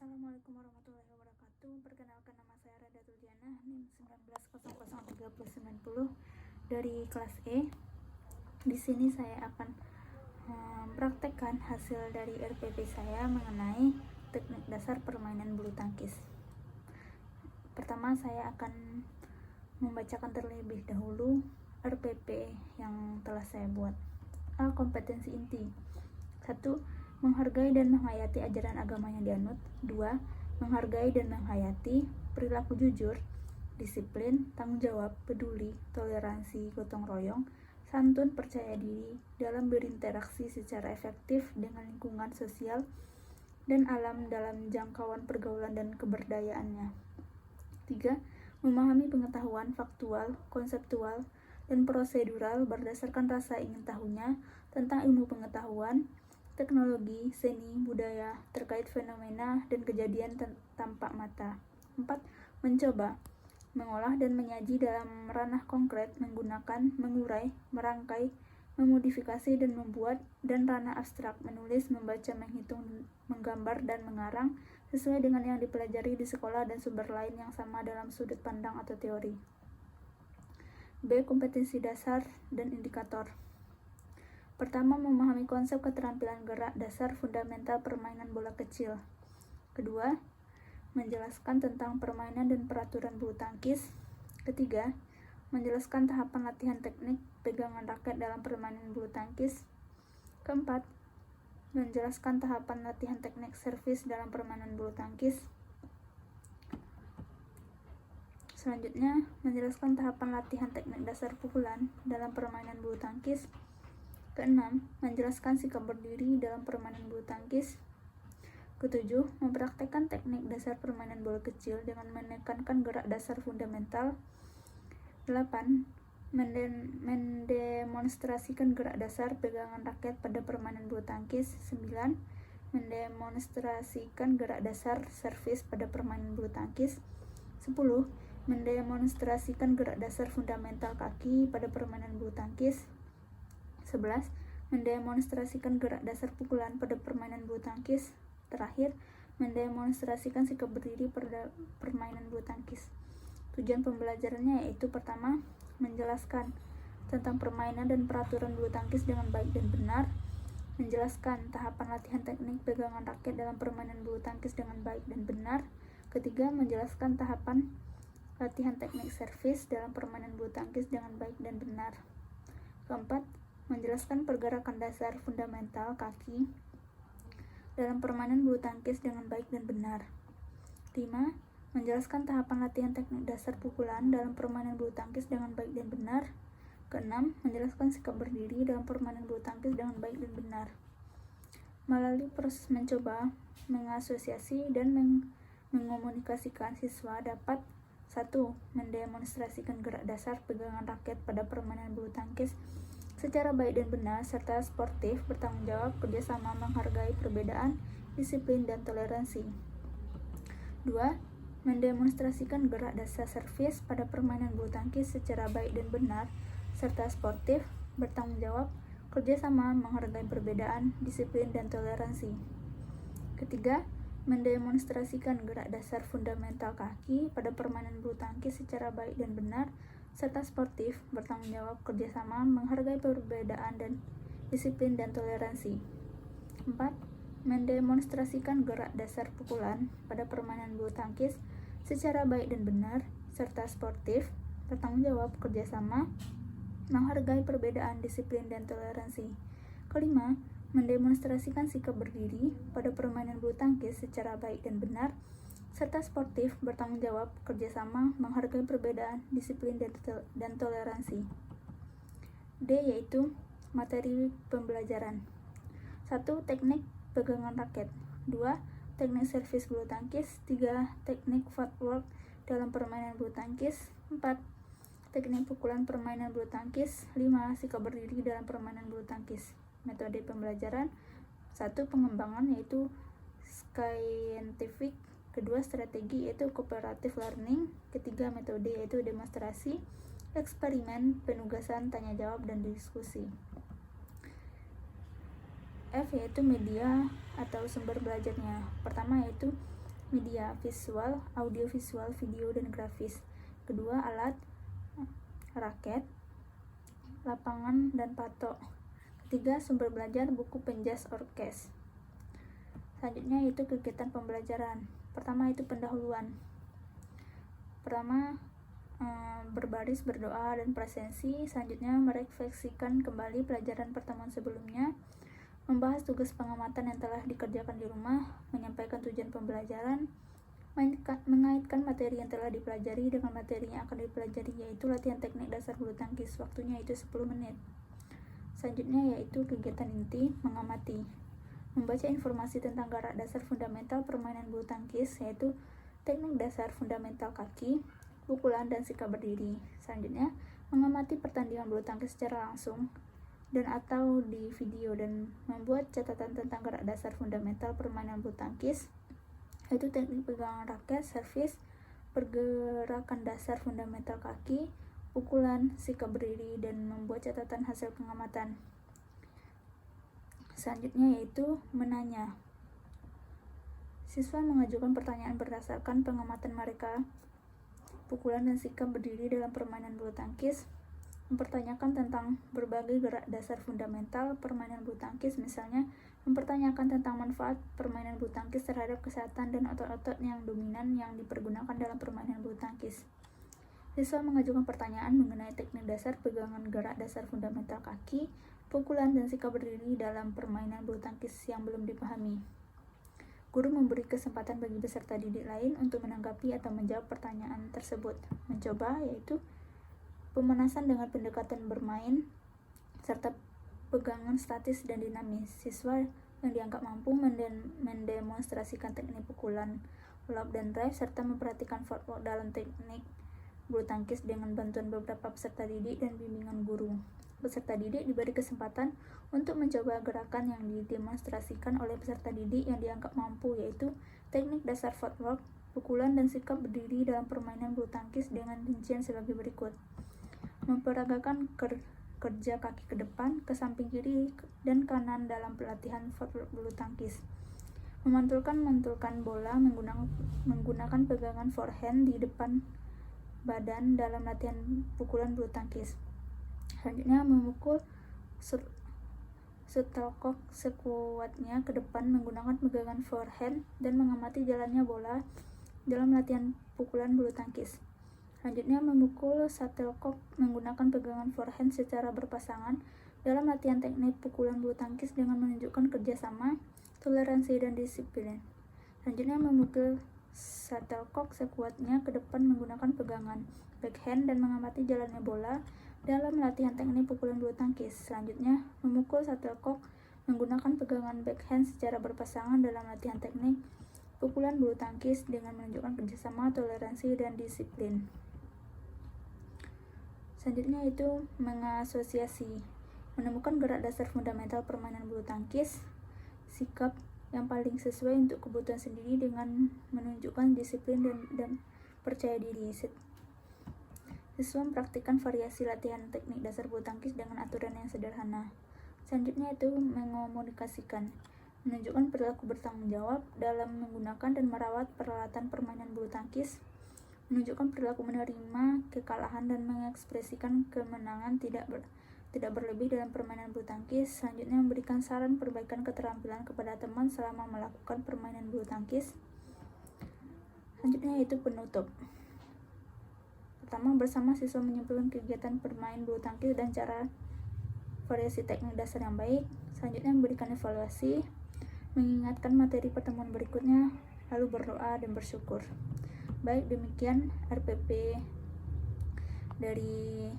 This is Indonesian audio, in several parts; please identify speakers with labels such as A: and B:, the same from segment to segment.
A: Assalamualaikum warahmatullahi wabarakatuh. Perkenalkan, nama saya Radatul Diana, NIM 19003090 dari kelas E. Di sini saya akan mempraktekkan hasil dari RPP saya mengenai teknik dasar permainan bulu tangkis. Pertama, saya akan membacakan terlebih dahulu RPP yang telah saya buat. A. Kompetensi inti. 1. Menghargai dan menghayati ajaran agama yang dianut. 2. Menghargai dan menghayati perilaku jujur, disiplin, tanggung jawab, peduli, toleransi, gotong royong, santun, percaya diri dalam berinteraksi secara efektif dengan lingkungan sosial dan alam dalam jangkauan pergaulan dan keberdayaannya. 3. Memahami pengetahuan faktual, konseptual, dan prosedural berdasarkan rasa ingin tahunya tentang ilmu pengetahuan, teknologi, seni, budaya, terkait fenomena dan kejadian tampak mata. 4. Mencoba, mengolah dan menyaji dalam ranah konkret menggunakan, mengurai, merangkai, memodifikasi dan membuat, dan ranah abstrak menulis, membaca, menghitung, menggambar, dan mengarang sesuai dengan yang dipelajari di sekolah dan sumber lain yang sama dalam sudut pandang atau teori. B. Kompetensi dasar dan indikator. Pertama, memahami konsep keterampilan gerak dasar fundamental permainan bola kecil. Kedua, menjelaskan tentang permainan dan peraturan bulu tangkis. Ketiga, menjelaskan tahapan latihan teknik pegangan raket dalam permainan bulu tangkis. Keempat, menjelaskan tahapan latihan teknik servis dalam permainan bulu tangkis. Selanjutnya, menjelaskan tahapan latihan teknik dasar pukulan dalam permainan bulu tangkis. Keenam, menjelaskan sikap berdiri dalam permainan bulu tangkis. Ketujuh, mempraktekkan teknik dasar permainan bola kecil dengan menekankan gerak dasar fundamental. 8. Mendemonstrasikan gerak dasar pegangan raket pada permainan bulu tangkis. 9. Mendemonstrasikan gerak dasar servis pada permainan bulu tangkis. 10. Mendemonstrasikan gerak dasar fundamental kaki pada permainan bulu tangkis. 11. Mendemonstrasikan gerak dasar pukulan pada permainan bulu tangkis. Terakhir, mendemonstrasikan sikap berdiri pada permainan bulu tangkis. Tujuan pembelajarannya yaitu pertama, menjelaskan tentang permainan dan peraturan bulu tangkis dengan baik dan benar, menjelaskan tahapan latihan teknik pegangan raket dalam permainan bulu tangkis dengan baik dan benar. Ketiga, menjelaskan tahapan latihan teknik servis dalam permainan bulu tangkis dengan baik dan benar. Keempat, menjelaskan pergerakan dasar fundamental kaki dalam permainan bulu tangkis dengan baik dan benar. 5. Menjelaskan tahapan latihan teknik dasar pukulan dalam permainan bulu tangkis dengan baik dan benar. Keenam, menjelaskan sikap berdiri dalam permainan bulu tangkis dengan baik dan benar. Melalui proses mencoba, mengasosiasi, dan mengomunikasikan, siswa dapat 1. Mendemonstrasikan gerak dasar pegangan raket pada permainan bulu tangkis secara baik dan benar, serta sportif, bertanggung jawab, kerjasama, menghargai perbedaan, disiplin, dan toleransi. 2. Mendemonstrasikan gerak dasar servis pada permainan bulu tangkis secara baik dan benar, serta sportif, bertanggung jawab, kerjasama, menghargai perbedaan, disiplin, dan toleransi. Ketiga, mendemonstrasikan gerak dasar fundamental kaki pada permainan bulu tangkis secara baik dan benar, serta sportif, bertanggung jawab, kerjasama, menghargai perbedaan, dan disiplin dan toleransi. 4. Mendemonstrasikan gerak dasar pukulan pada permainan bulu tangkis secara baik dan benar, serta sportif, bertanggung jawab, kerjasama, menghargai perbedaan, disiplin, dan toleransi. Kelima, mendemonstrasikan sikap berdiri pada permainan bulu tangkis secara baik dan benar, serta sportif, bertanggung jawab, kerjasama, menghargai perbedaan, disiplin, dan toleransi. D. Yaitu materi pembelajaran. 1. Teknik pegangan raket. 2. Teknik servis bulu tangkis. 3. Teknik footwork dalam permainan bulu tangkis. 4. Teknik pukulan permainan bulu tangkis. 5. Sikap berdiri dalam permainan bulu tangkis. Metode pembelajaran. 1. Pengembangan, yaitu scientific. Kedua, strategi, yaitu cooperative learning. Ketiga, metode, yaitu demonstrasi, eksperimen, penugasan, tanya jawab, dan diskusi. F, yaitu media atau sumber belajarnya. Pertama, yaitu media visual, audio visual, video, dan grafis. Kedua, alat, raket, lapangan, dan patok. Ketiga, sumber belajar, buku, penjas, orkes. Selanjutnya yaitu kegiatan pembelajaran. Pertama itu pendahuluan. Pertama, berbaris, berdoa, dan presensi. Selanjutnya merefleksikan kembali pelajaran pertemuan sebelumnya, membahas tugas pengamatan yang telah dikerjakan di rumah, menyampaikan tujuan pembelajaran, mengaitkan materi yang telah dipelajari dengan materi yang akan dipelajari, yaitu latihan teknik dasar bulu tangkis. Waktunya itu 10 menit. Selanjutnya yaitu kegiatan inti, mengamati, membaca informasi tentang gerak dasar fundamental permainan bulu tangkis, yaitu teknik dasar fundamental kaki, pukulan, dan sikap berdiri. Selanjutnya, mengamati pertandingan bulu tangkis secara langsung dan atau di video dan membuat catatan tentang gerak dasar fundamental permainan bulu tangkis, yaitu teknik pegangan raket, servis, pergerakan dasar fundamental kaki, pukulan, sikap berdiri, dan membuat catatan hasil pengamatan. Selanjutnya yaitu menanya. Siswa mengajukan pertanyaan berdasarkan pengamatan mereka. Pukulan dan sikap berdiri dalam permainan bulu tangkis, mempertanyakan tentang berbagai gerak dasar fundamental permainan bulu tangkis, misalnya mempertanyakan tentang manfaat permainan bulu tangkis terhadap kesehatan dan otot-otot yang dominan yang dipergunakan dalam permainan bulu tangkis. Siswa mengajukan pertanyaan mengenai teknik dasar pegangan gerak dasar fundamental kaki, pukulan, dan sikap berdiri dalam permainan bulu tangkis yang belum dipahami. Guru memberi kesempatan bagi peserta didik lain untuk menanggapi atau menjawab pertanyaan tersebut. Mencoba yaitu pemanasan dengan pendekatan bermain serta pegangan statis dan dinamis. Siswa yang dianggap mampu mendemonstrasikan teknik pukulan, lob, dan drive serta memperhatikan footwork dalam teknik bulu tangkis dengan bantuan beberapa peserta didik dan bimbingan guru. Peserta didik diberi kesempatan untuk mencoba gerakan yang didemonstrasikan oleh peserta didik yang dianggap mampu, yaitu teknik dasar footwork, pukulan, dan sikap berdiri dalam permainan bulu tangkis dengan rincian sebagai berikut. Memperagakan kerja kaki ke depan, ke samping kiri, dan kanan dalam pelatihan footwork bulu tangkis. Mantulkan bola menggunakan pegangan forehand di depan badan dalam latihan pukulan bulu tangkis. Selanjutnya memukul shuttlecock sekuatnya ke depan menggunakan pegangan forehand dan mengamati jalannya bola dalam latihan pukulan bulu tangkis. Selanjutnya memukul shuttlecock menggunakan pegangan forehand secara berpasangan dalam latihan teknik pukulan bulu tangkis dengan menunjukkan kerjasama, toleransi, dan disiplin. Selanjutnya memukul shuttlecock sekuatnya ke depan menggunakan pegangan backhand dan mengamati jalannya bola dalam latihan teknik pukulan bulu tangkis. Selanjutnya, memukul shuttlecock menggunakan pegangan backhand secara berpasangan dalam latihan teknik pukulan bulu tangkis dengan menunjukkan kerjasama, toleransi, dan disiplin. Selanjutnya itu mengasosiasi, menemukan gerak dasar fundamental permainan bulu tangkis, sikap yang paling sesuai untuk kebutuhan sendiri dengan menunjukkan disiplin dan percaya diri. Siswa mempraktikkan variasi latihan teknik dasar bulu tangkis dengan aturan yang sederhana. Selanjutnya itu mengomunikasikan, menunjukkan perilaku bertanggung jawab dalam menggunakan dan merawat peralatan permainan bulu tangkis, menunjukkan perilaku menerima kekalahan dan mengekspresikan kemenangan tidak berlebih dalam permainan bulu tangkis. Selanjutnya memberikan saran perbaikan keterampilan kepada teman selama melakukan permainan bulu tangkis. Selanjutnya yaitu penutup. Pertama, bersama siswa menyimpulkan kegiatan bermain bulu tangkis dan cara variasi teknik dasar yang baik. Selanjutnya memberikan evaluasi, mengingatkan materi pertemuan berikutnya, lalu berdoa dan bersyukur. Baik, demikian RPP dari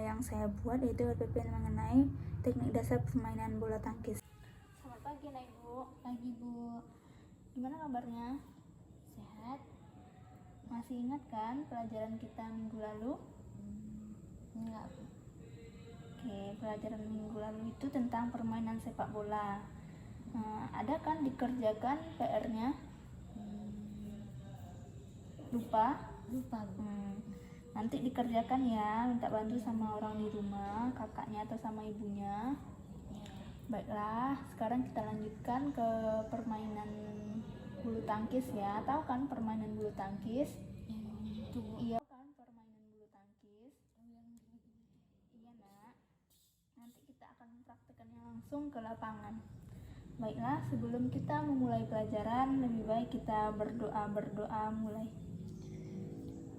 A: yang saya buat, yaitu RPP mengenai teknik dasar permainan bola tangkis. Selamat pagi Nak Ibu.
B: Pagi Bu.
A: Gimana kabarnya?
B: Sehat?
A: Masih ingat kan pelajaran kita minggu lalu?
B: Enggak.
A: Oke, pelajaran minggu lalu itu tentang permainan sepak bola. Ada kan dikerjakan PR-nya? Lupa
B: Bu.
A: Nanti dikerjakan ya, minta bantu sama orang di rumah, kakaknya atau sama ibunya. Baiklah, sekarang kita lanjutkan ke permainan bulu tangkis ya. Tahu kan permainan bulu tangkis?
B: Yang itu.
A: Iya kan permainan bulu tangkis? Iya nak. Nanti kita akan mempraktekannya langsung ke lapangan. Baiklah, sebelum kita memulai pelajaran, lebih baik kita berdoa mulai.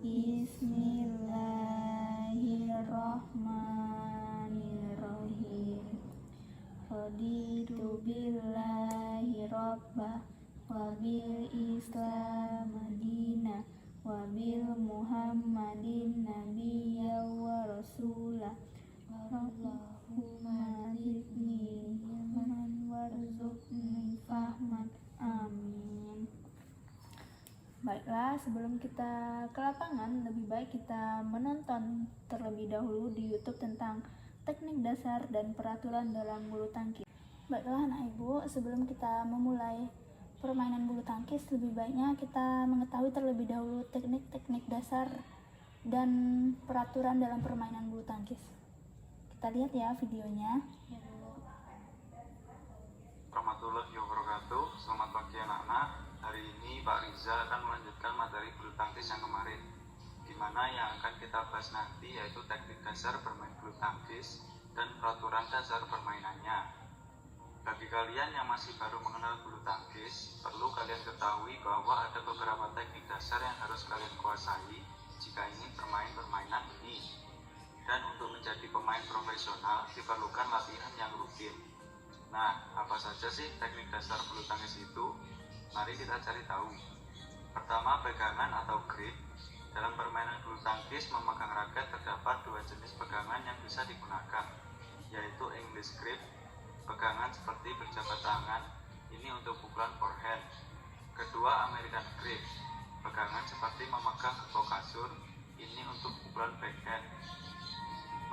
A: Bismillahirrahmanirrahim. Raditu billahi rabbah wa bil islam madina wa bil muhammadin nabiyya wa rasulah. Allahumma zidni ilman warzuqni fahman. Amin. Baiklah, sebelum kita ke lapangan, lebih baik kita menonton terlebih dahulu di YouTube tentang teknik dasar dan peraturan dalam bulu tangkis. Baiklah anak ibu, sebelum kita memulai permainan bulu tangkis, lebih baiknya kita mengetahui terlebih dahulu teknik-teknik dasar dan peraturan dalam permainan bulu tangkis. Kita lihat ya videonya.
C: Warahmatullahi wabarakatuh. Selamat pagi anak-anak. Hari ini Pak Riza akan melanjutkan materi bulu tangkis yang kemarin, di mana yang akan kita bahas nanti yaitu teknik dasar bermain bulu tangkis dan peraturan dasar permainannya. Bagi kalian yang masih baru mengenal bulu tangkis, perlu kalian ketahui bahwa ada beberapa teknik dasar yang harus kalian kuasai jika ingin bermain permainan ini. Dan untuk menjadi pemain profesional diperlukan latihan yang rutin. Nah, apa saja sih teknik dasar bulu tangkis itu? Mari kita cari tahu. Pertama, pegangan atau grip. Dalam permainan bulu tangkis, memegang raket terdapat dua jenis pegangan yang bisa digunakan, yaitu English grip, pegangan seperti berjabat tangan, ini untuk pukulan forehand. Kedua, American grip, pegangan seperti memegang gebok kasur, ini untuk pukulan backhand.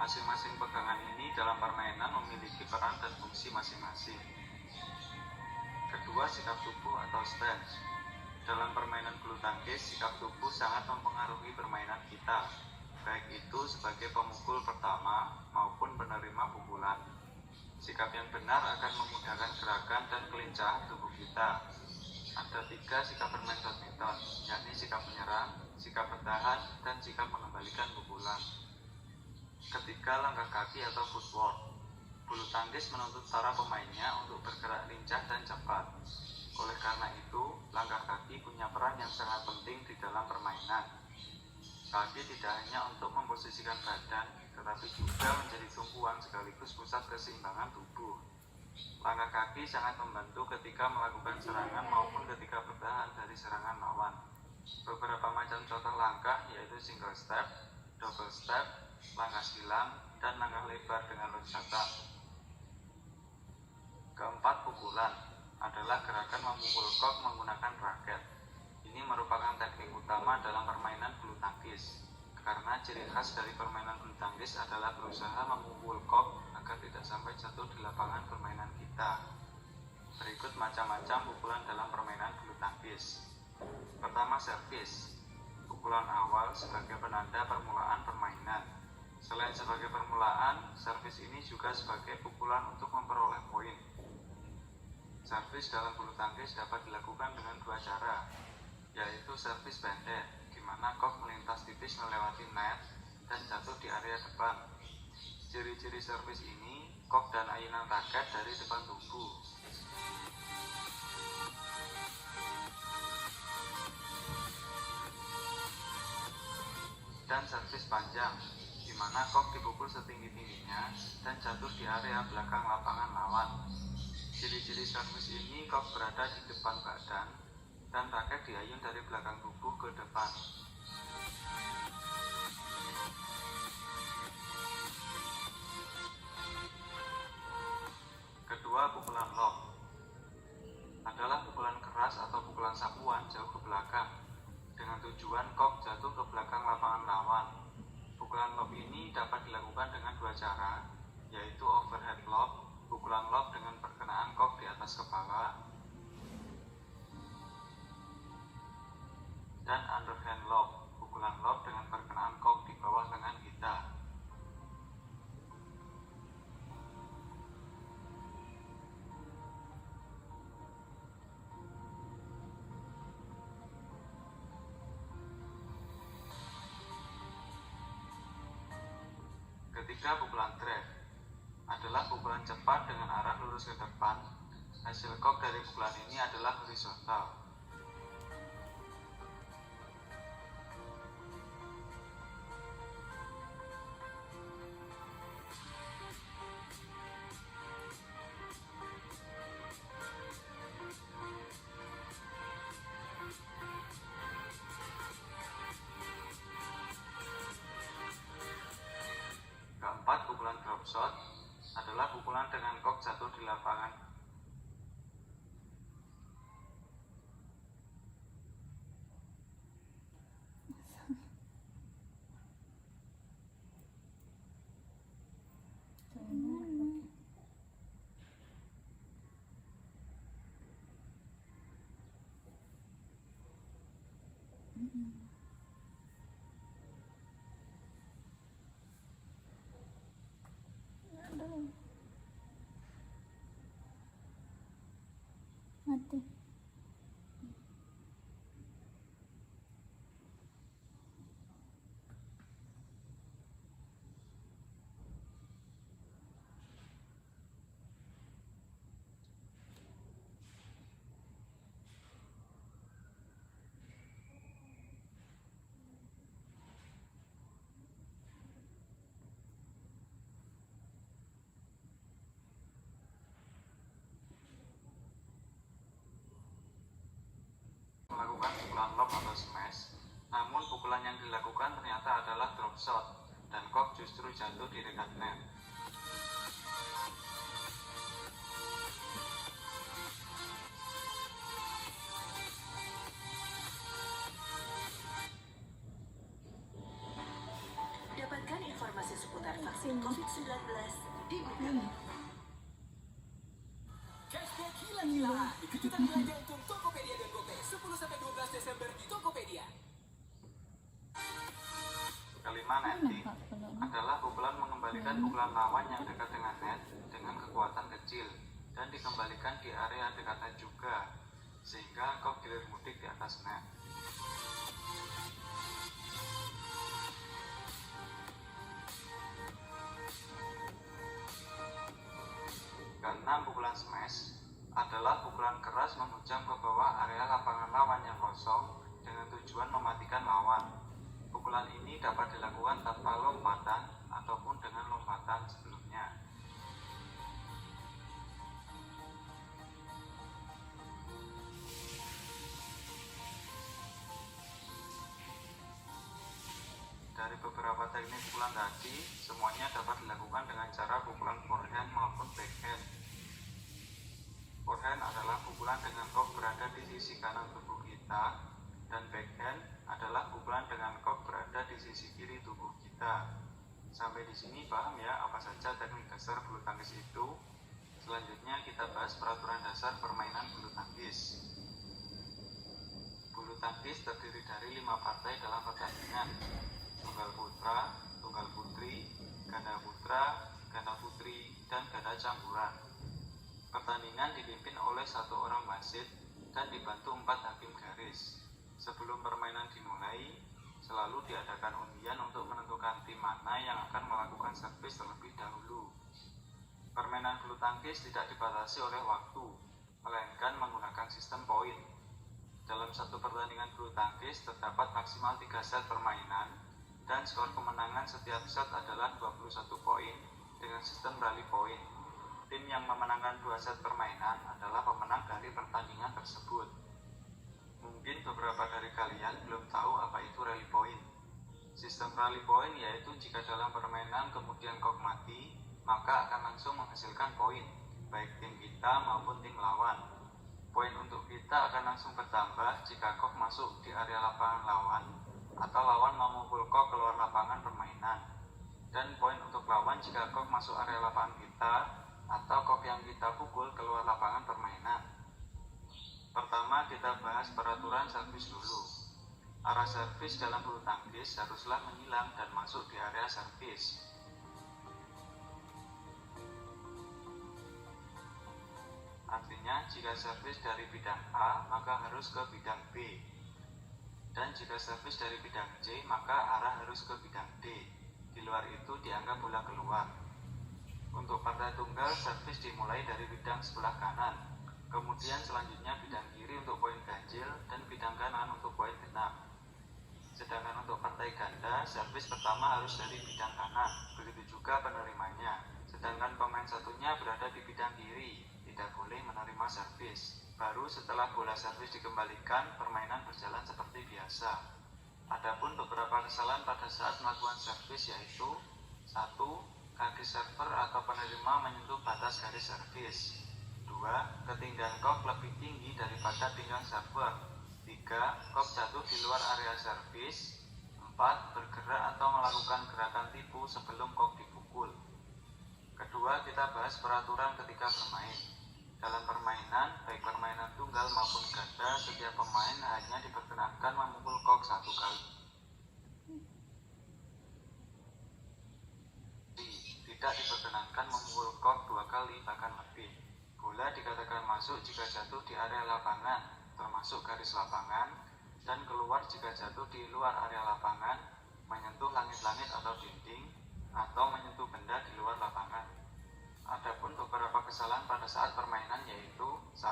C: Masing-masing pegangan ini dalam permainan memiliki peran dan fungsi masing-masing. Kedua, sikap tubuh atau stance. Dalam permainan bulu tangkis, sikap tubuh sangat mempengaruhi permainan kita, baik itu sebagai pemukul pertama maupun penerima pukulan. Sikap yang benar akan memudahkan gerakan dan kelincahan tubuh kita. Ada 3 sikap bermain badminton, yakni sikap menyerang, sikap bertahan, dan sikap mengembalikan pukulan. Ketiga, langkah kaki atau footwork. Bulu tangkis menuntut para pemainnya untuk bergerak lincah dan cepat. Oleh karena itu, langkah kaki punya peran yang sangat penting di dalam permainan. Kaki tidak hanya untuk memposisikan badan, tetapi juga menjadi tumpuan sekaligus pusat keseimbangan tubuh. Langkah kaki sangat membantu ketika melakukan serangan maupun ketika bertahan dari serangan lawan. Beberapa macam contoh langkah yaitu single step, double step, langkah silang, dan langkah lebar dengan loncatan. Keempat, pukulan adalah gerakan memukul kok menggunakan raket. Ini merupakan teknik utama dalam permainan bulu tangkis, karena ciri khas dari permainan bulu tangkis adalah berusaha memukul kok agar tidak sampai jatuh di lapangan permainan kita. Berikut macam-macam pukulan dalam permainan bulu tangkis. Pertama, servis. Pukulan awal sebagai penanda permulaan permainan. Selain sebagai permulaan, servis ini juga sebagai pukulan untuk memperoleh poin. Servis dalam bulu tangkis dapat dilakukan dengan 2 cara, yaitu servis pendek, di mana kok melintas tipis melewati net dan jatuh di area depan. Ciri-ciri servis ini, kok dan ayunan raket dari depan tubuh. Dan servis panjang, di mana kok dipukul setinggi-tingginya dan jatuh di area belakang lapangan lawan. Ciri-ciri servis ini kok berada di depan badan dan raket diayun dari belakang tubuh ke depan. Kedua, pukulan lob adalah pukulan keras atau pukulan sapuan jauh ke belakang dengan tujuan kok jatuh ke belakang lapangan lawan. Pukulan lob ini dapat dilakukan dengan 2 cara, yaitu overhead lob, pukulan lob dengan perkenaan kok di atas kepala, dan underhand lob, pukulan lob dengan perkenaan kok di bawah lengan kita. ketiga, pukulan drive adalah pukulan cepat dengan arah lurus ke depan. Hasil kok dari pukulan ini adalah horizontal. Keempat, pukulan drop shot adalah pukulan dengan kok jatuh di lapangan.
A: Aduh. Mati.
C: Melakukan pukulan lob atau smash, namun pukulan yang dilakukan ternyata adalah drop shot dan kok justru jatuh di dekat net.
D: Dapatkan informasi seputar vaksin COVID-19 di Google.
E: Cashback gila-gilaan di kejutan belanja untuk Tokopedia dan GoPay 10-12 Desember di Tokopedia.
C: Kelima, netting adalah pukulan mengembalikan pukulan lawan yang dekat dengan net dengan kekuatan kecil dan dikembalikan di area dekat net juga, sehingga kok gilir mudik di atas net. Keenam, pukulan smash adalah pukulan keras menghujam ke bawah area lapangan lawan yang kosong dengan tujuan mematikan lawan. Pukulan ini dapat dilakukan tanpa lompatan ataupun dengan lompatan sebelumnya. Dari beberapa teknik pukulan tadi, semuanya dapat dilakukan dengan cara pukulan forehand maupun backhand. Forehand adalah pukulan dengan kok berada di sisi kanan tubuh kita, dan backhand adalah pukulan dengan kok berada di sisi kiri tubuh kita. Sampai di sini paham ya apa saja teknik dasar bulu tangkis itu? Selanjutnya kita bahas peraturan dasar permainan bulu tangkis. Bulu tangkis terdiri dari 5 partai dalam pertandingan: tunggal putra, tunggal putri, ganda putra, ganda putri, dan ganda campuran. Pertandingan dipimpin oleh 1 orang wasit dan dibantu 4 hakim garis. Sebelum permainan dimulai, selalu diadakan undian untuk menentukan tim mana yang akan melakukan servis terlebih dahulu. Permainan bulu tangkis tidak dibatasi oleh waktu, melainkan menggunakan sistem poin. Dalam satu pertandingan bulu tangkis terdapat maksimal 3 set permainan, dan skor kemenangan setiap set adalah 21 poin dengan sistem rally point. Tim yang memenangkan 2 set permainan adalah pemenang dari pertandingan tersebut. Mungkin beberapa dari kalian belum tahu apa itu rally point. Sistem rally point yaitu jika dalam permainan kemudian kok mati, maka akan langsung menghasilkan poin, baik tim kita maupun tim lawan. Poin untuk kita akan langsung bertambah jika kok masuk di area lapangan lawan, atau lawan memukul kok keluar lapangan permainan. Dan poin untuk lawan jika kok masuk area lapangan kita, atau kok yang kita pukul keluar lapangan permainan. Pertama, kita bahas peraturan servis dulu. Arah servis dalam bulu tangkis haruslah menyilang dan masuk di area servis. Artinya, jika servis dari bidang A, maka harus ke bidang B. Dan jika servis dari bidang C, maka arah harus ke bidang D. Di luar itu dianggap bola keluar. Untuk partai tunggal, servis dimulai dari bidang sebelah kanan. Kemudian selanjutnya bidang kiri untuk poin ganjil dan bidang kanan untuk poin genap. Sedangkan untuk partai ganda, servis pertama harus dari bidang kanan, begitu juga penerimanya. Sedangkan pemain satunya berada di bidang kiri, tidak boleh menerima servis. Baru setelah bola servis dikembalikan, permainan berjalan seperti biasa. Adapun beberapa kesalahan pada saat melakukan servis yaitu 1. Kaki server atau penerima menyentuh batas garis servis. 2. Ketinggian kok lebih tinggi daripada pinggang server. 3. Kok jatuh di luar area servis. 4. Bergerak atau melakukan gerakan tipu sebelum kok dipukul. Kedua, kita bahas peraturan ketika bermain. Dalam permainan, baik permainan tunggal maupun ganda, setiap pemain hanya diperkenankan memukul kok 1 kali. Tidak diperkenankan memukul kok 2 kali bahkan lebih. Bola dikatakan masuk jika jatuh di area lapangan, termasuk garis lapangan, dan keluar jika jatuh di luar area lapangan, menyentuh langit-langit atau dinding, atau menyentuh benda di luar lapangan. Adapun beberapa kesalahan pada saat permainan yaitu 1.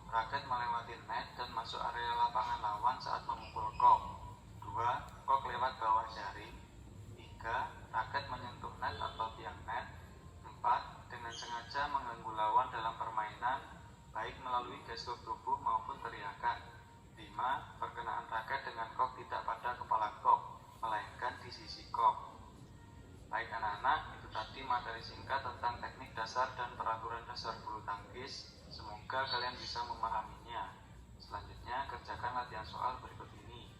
C: Raket melewati net dan masuk area lapangan lawan saat memukul kok. 2. Kok lewat bawah jaring. 3. Raket menyentuh net atau tiang net. 4. Dengan sengaja mengganggu lawan dalam permainan, baik melalui gestur tubuh maupun teriakan. 5. Perkenaan raket dengan kok tidak pada kepala kok, melainkan di sisi kok. Baik anak-anak, itu tadi materi singkat tentang teknik dasar dan peraturan dasar bulu tangkis. Semoga kalian bisa memahaminya. Selanjutnya, kerjakan latihan soal berikut ini.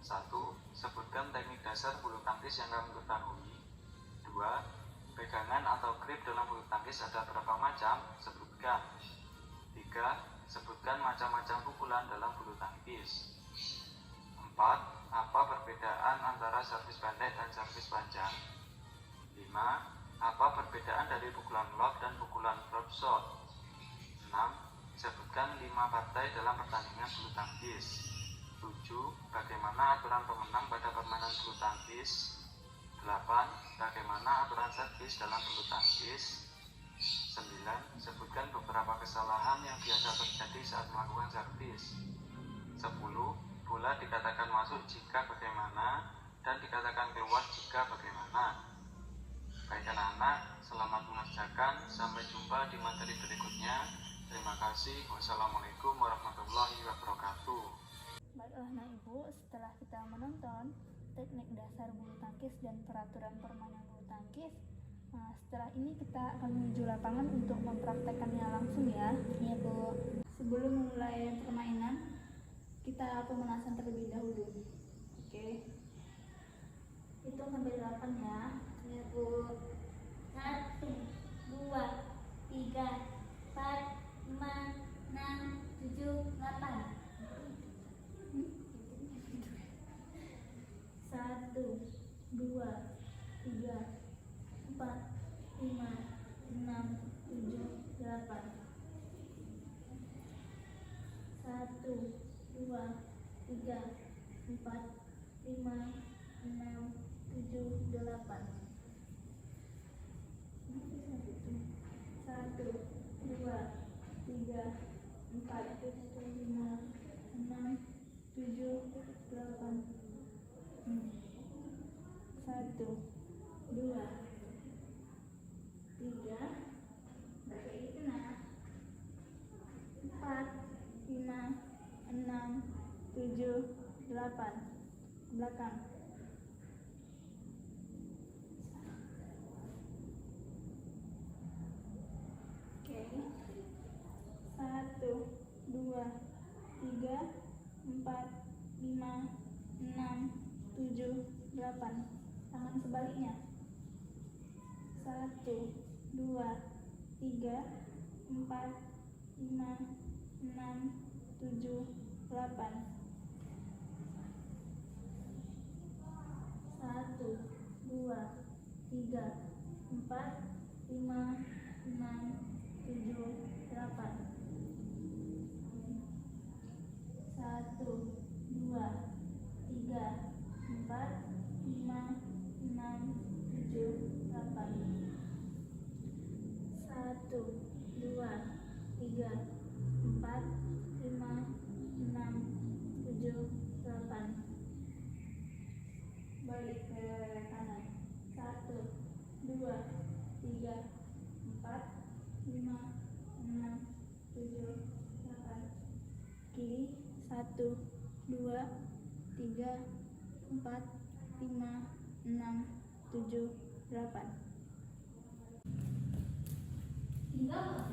C: 1. Sebutkan teknik dasar bulu tangkis yang kamu ketahui. 2. Pegangan atau grip dalam bulu tangkis ada berapa macam? Sebutkan. 3. Sebutkan macam-macam pukulan dalam bulu tangkis. 4. Apa perbedaan antara servis pendek dan servis panjang? 5. Apa perbedaan dari pukulan lob dan pukulan drop shot? 6. Sebutkan 5 partai dalam pertandingan bulu tangkis. 7. Bagaimana aturan pemenang pada permainan bulu tangkis? 8. Bagaimana aturan servis dalam bulu tangkis? 9. Sebutkan beberapa kesalahan yang biasa terjadi saat melakukan servis. 10. Bola dikatakan masuk jika bagaimana dan dikatakan keluar jika bagaimana. Baik anak-anak, selamat mengerjakan. Sampai jumpa di materi berikutnya. Terima kasih. Wassalamualaikum warahmatullahi wabarakatuh.
A: Baiklah anak ibu, setelah kita menonton teknik dasar bulu tangkis dan peraturan permainan bulu tangkis, setelah ini kita akan menuju lapangan untuk mempraktekkannya langsung ya. Iya Bu. Sebelum memulai permainan, kita pemanasan terlebih dahulu. Oke. Hitung sampai 8 ya.
B: Ya Bu. 1, 2, 3, 4, 5, 6, 7, 8.
A: 1, 2, 3, 4, 5, 6, 7, 8. 1, 2, 3, 4, 5, 6, 7, 8. 1, 2, 3, 4, 5, 6, 7, 8. 1, 2, 3, pakai itu nah. 4, 5, 6, 7, 8. Belakang. Oke. 1, 2, 3, 4, 5, 6, 7, 8. Tangan sebaliknya. 1, 2, 3, 4, 5, 6, 7, 8. 1, 2, 3, 4, 5, 6, 7, 8. 1, 2, 3, 4, 5, 6, 1, 2, 3, 4, 5, 6, 7, 8.
B: Tinggal.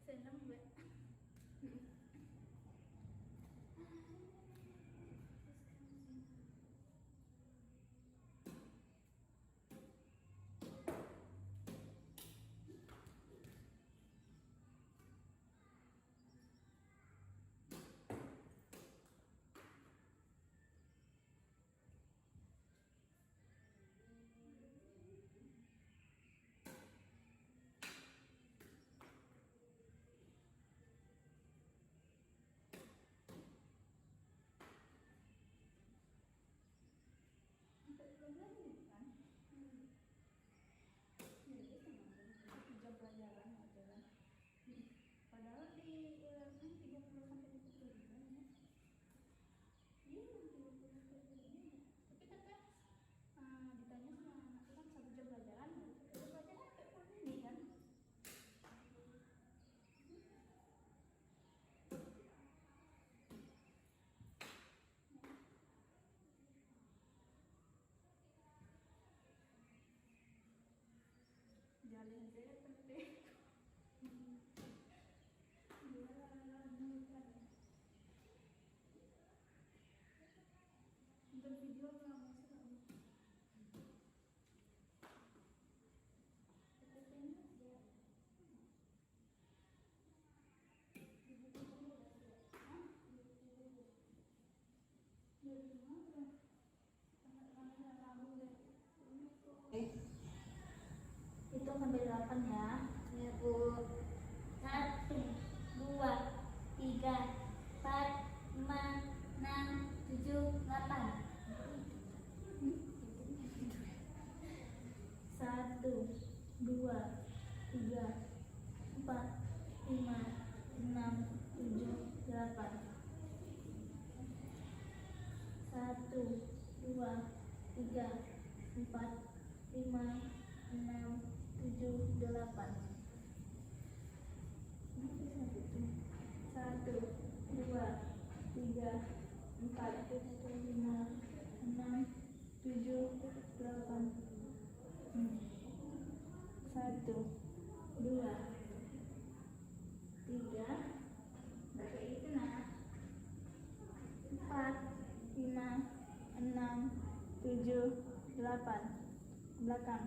A: Senang gue. Jam pelajaran jalan. Padahal di ULM 30 sampai 40 ribu ya. Iya 30 sampai 40 ribu. Tapi katanya ditanya sama anak kan 1 jam pelajaran, 1 jam pelajaran kayak 40 menit kan. Jalan aja penting. Nonton video nggak masuk. Itu sampai 8 ya.
B: Ya Bu. 1, 2, 3, 4, 5, 6, 7, 8.
A: 1, 2, 3, 4, 5, 6, 7, 8. 1, 2, 3, 4, 5, 6, 7, 8. 1, 2, 3, 4, 5, 6, 7, 8. 1, 2, 3, baca itu nah. 4, 5, 6, 7, 8. Belakang.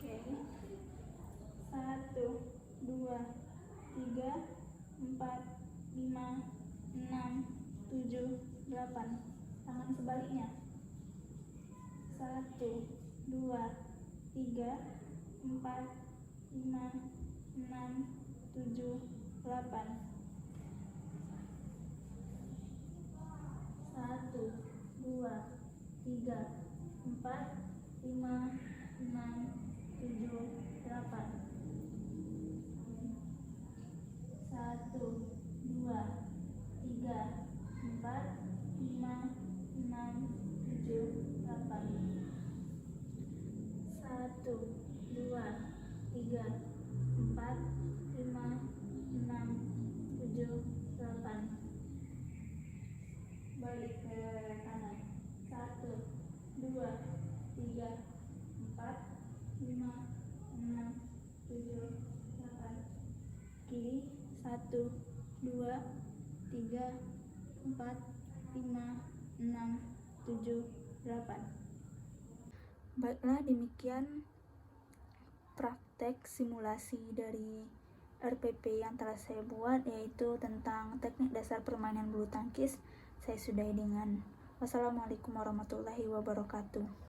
A: Oke. 1, 2, 3, 4, 5, 6, 7, 8. Tangan sebaliknya. 1, 2, 3, 4, 5, 6, 7, 8. 1, 2, 3, 4, 5, 6, 7, 8. 1, 2, 3, 4, 5, 6, 7, 8. 1, 2, 3, 4, 5, 6, 7, 8. Balik ke kanan. 1, 2, 3, 4, 5, 6, 7, 8. Kiri. 1, 2, 3, 4, 5, 6, 7, 8. Baiklah, demikian praktek simulasi dari RPP yang telah saya buat, yaitu tentang teknik dasar permainan bulu tangkis. Saya sudahi dengan wassalamualaikum warahmatullahi wabarakatuh.